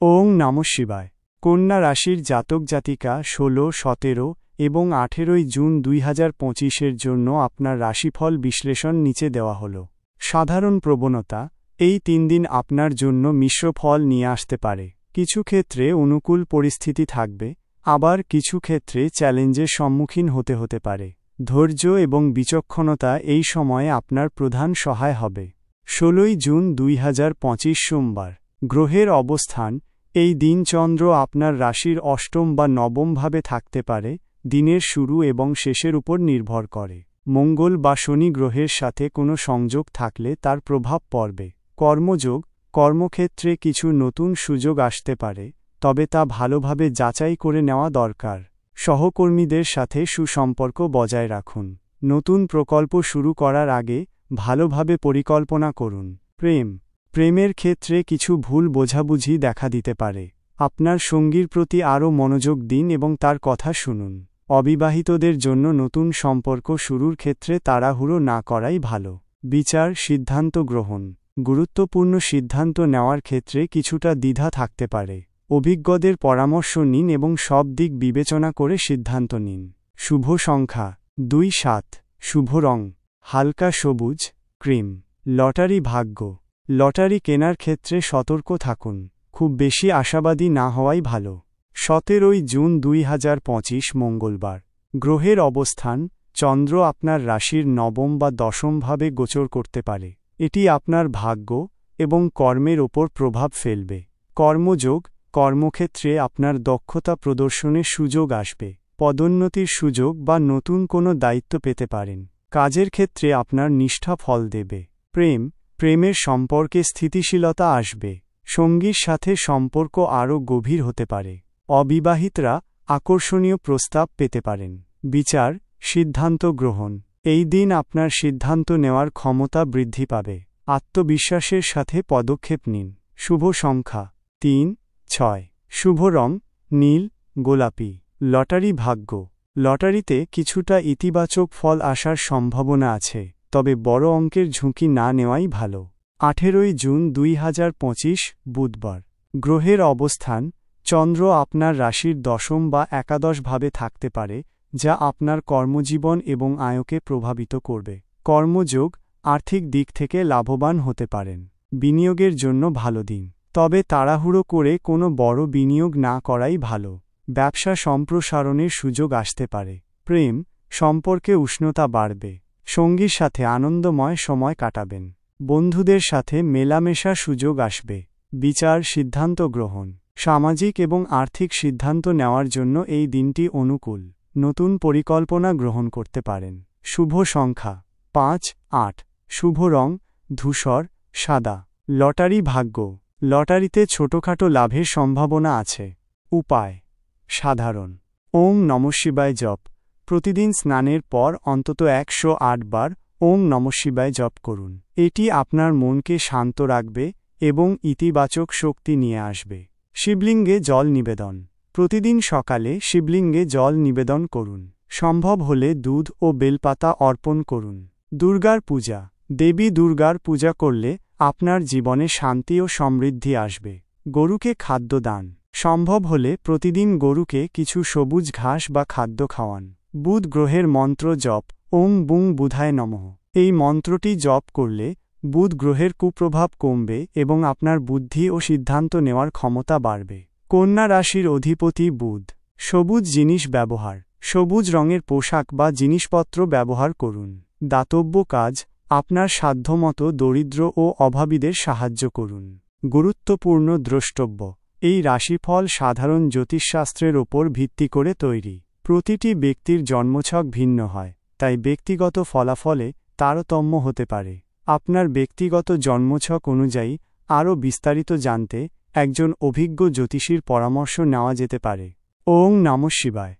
ওং নমঃ শিবায়। কন্যা রাশির জাতক জাতিকা 16, 17 এবং 18 জুন 2025 জন্য আপনার রাশিফল বিশ্লেষণ নিচে দেওয়া হল। সাধারণ প্রবণতা: এই 3 দিন আপনার জন্য মিশ্র ফল নিয়ে আসতে পারে। কিছু ক্ষেত্রে অনুকূল পরিস্থিতি থাকবে, আবার কিছু ক্ষেত্রে চ্যালেঞ্জের সম্মুখীন হতে পারে। ধৈর্য এবং বিচক্ষণতা এই সময়ে আপনার প্রধান সহায় হবে। 16 জুন 2025 সোমবার। গ্রহের অবস্থান: এই দিন চন্দ্র আপনার রাশির অষ্টম বা নবম ভাবে থাকতে পারে। দিনের শুরু এবং শেষের উপর নির্ভর করে। মঙ্গল বা শনি গ্রহের সাথে কোনো সংযোগ থাকলে তার প্রভাব পড়বে। কর্মযোগ: কর্মক্ষেত্রে কিছু নতুন সুযোগ আসতে পারে, তবে তা ভালোভাবে যাচাই করে নেওয়া দরকার। সহকর্মীদের সাথে সুসম্পর্ক বজায় রাখুন। নতুন প্রকল্প শুরু করার আগে ভালোভাবে পরিকল্পনা করুন। প্রেমের ক্ষেত্রে কিছু ভুল বোঝাবুঝি দেখা দিতে পারে। আপনার সঙ্গীর প্রতি আরও মনোযোগ দিন এবং তার কথা শুনুন। অবিবাহিতদের জন্য নতুন সম্পর্ক শুরুর ক্ষেত্রে তাড়াহুড়ো না করাই ভালো। বিচার সিদ্ধান্ত গ্রহণ: গুরুত্বপূর্ণ সিদ্ধান্ত নেওয়ার ক্ষেত্রে কিছুটা দ্বিধা থাকতে পারে। অভিজ্ঞদের পরামর্শ নিন এবং সব দিক বিবেচনা করে সিদ্ধান্ত নিন। শুভ সংখ্যা 2, 7। শুভ রং হালকা সবুজ, ক্রিম। লটারি ভাগ্য: লটারি কেনার ক্ষেত্রে সতর্ক থাকুন। খুব বেশি আশাবাদী না হওয়াই ভালো। 17 জুন 2025 মঙ্গলবার। গ্রহের অবস্থান: চন্দ্র আপনার রাশির নবম বা দশম ভাবে গোচর করতে পারে। এটি আপনার ভাগ্য এবং কর্মের ওপর প্রভাব ফেলবে। কর্মযোগ: কর্মক্ষেত্রে আপনার দক্ষতা প্রদর্শনের সুযোগ আসবে। পদোন্নতির সুযোগ বা নতুন কোনো দায়িত্ব পেতে পারেন। কাজের ক্ষেত্রে আপনার নিষ্ঠা ফল দেবে। প্রেমের সম্পর্কে স্থিতিশীলতা আসবে। সঙ্গীর সাথে সম্পর্ক আরও গভীর হতে পারে। অবিবাহিতরা আকর্ষণীয় প্রস্তাব পেতে পারেন। বিচার সিদ্ধান্ত গ্রহণ: এই দিন আপনার সিদ্ধান্ত নেওয়ার ক্ষমতা বৃদ্ধি পাবে। আত্মবিশ্বাসের সাথে পদক্ষেপ নিন। শুভ সংখ্যা 3, 6। শুভ রং নীল, গোলাপি। লটারি ভাগ্য: লটারিতে কিছুটা ইতিবাচক ফল আসার সম্ভাবনা আছে, তবে বড় অঙ্কের ঝুঁকি না নেওয়াই ভালো। 18 জুন 2025 বুধবার। গ্রহের অবস্থান: চন্দ্র আপনার রাশির দশম বা একাদশ ভাবে থাকতে পারে, যা আপনার কর্মজীবন এবং আয়কে প্রভাবিত করবে। কর্মযোগ: আর্থিক দিক থেকে লাভবান হতে পারেন। বিনিয়োগের জন্য ভালো দিন, তবে তাড়াহুড়ো করে কোনো বড় বিনিয়োগ না করাই ভালো। ব্যবসা সম্প্রসারণের সুযোগ আসতে পারে। প্রেম সম্পর্কে উষ্ণতা বাড়বে। সঙ্গীর সাথে আনন্দময় সময় কাটাবেন। বন্ধুদের সাথে মেলামেশার সুযোগ আসবে। বিচার সিদ্ধান্ত গ্রহণ: সামাজিক এবং আর্থিক সিদ্ধান্ত নেওয়ার জন্য এই দিনটি অনুকূল। নতুন পরিকল্পনা গ্রহণ করতে পারেন। শুভ সংখ্যা 5, 8। শুভ রং ধূসর, সাদা। লটারি ভাগ্য: লটারিতে ছোটখাটো লাভের সম্ভাবনা আছে। উপায় সাধারণ। ওং নমঃ শিবায় জপ: প্রতিদিন স্নানের পর অন্তত 108 বার ওং নমঃ শিবায় জপ করুন। এটি আপনার মনকে শান্ত রাখবে এবং ইতিবাচক শক্তি নিয়ে আসবে। শিবলিঙ্গে জল নিবেদন: প্রতিদিন সকালে শিবলিঙ্গে জল নিবেদন করুন। সম্ভব হলে দুধ ও বেলপাতা অর্পণ করুন। দুর্গার পূজা: দেবী দুর্গার পূজা করলে আপনার জীবনে শান্তি ও সমৃদ্ধি আসবে। গরুকে খাদ্য দান: সম্ভব হলে প্রতিদিন গরুকে কিছু সবুজ ঘাস বা খাদ্য খাওয়ান। বুধ গ্রহের মন্ত্র জপ: ওং বুং বুধায় নমঃ। এই মন্ত্রটি জপ করলে বুধ গ্রহের কুপ্রভাব কমবে এবং আপনার বুদ্ধি ও সিদ্ধান্ত নেওয়ার ক্ষমতা বাড়বে। কন্যা রাশির অধিপতি বুধ। সবুজ জিনিস ব্যবহার: সবুজ রঙের পোশাক বা জিনিসপত্র ব্যবহার করুন। দাতব্য কাজ: আপনার সাধ্যমতো দরিদ্র ও অভাবীদের সাহায্য করুন। গুরুত্বপূর্ণ দ্রষ্টব্য: এই রাশিফল সাধারণ জ্যোতিষশাস্ত্রের ওপর ভিত্তি করে তৈরি। প্রতিটি ব্যক্তির জন্মছক ভিন্ন হয়, তাই ব্যক্তিগত ফলাফলে তারতম্য হতে পারে। আপনার ব্যক্তিগত জন্মছক অনুযায়ী আরও বিস্তারিত জানতে একজন অভিজ্ঞ জ্যোতিষীর পরামর্শ নেওয়া যেতে পারে। ওং নমঃ শিবায়।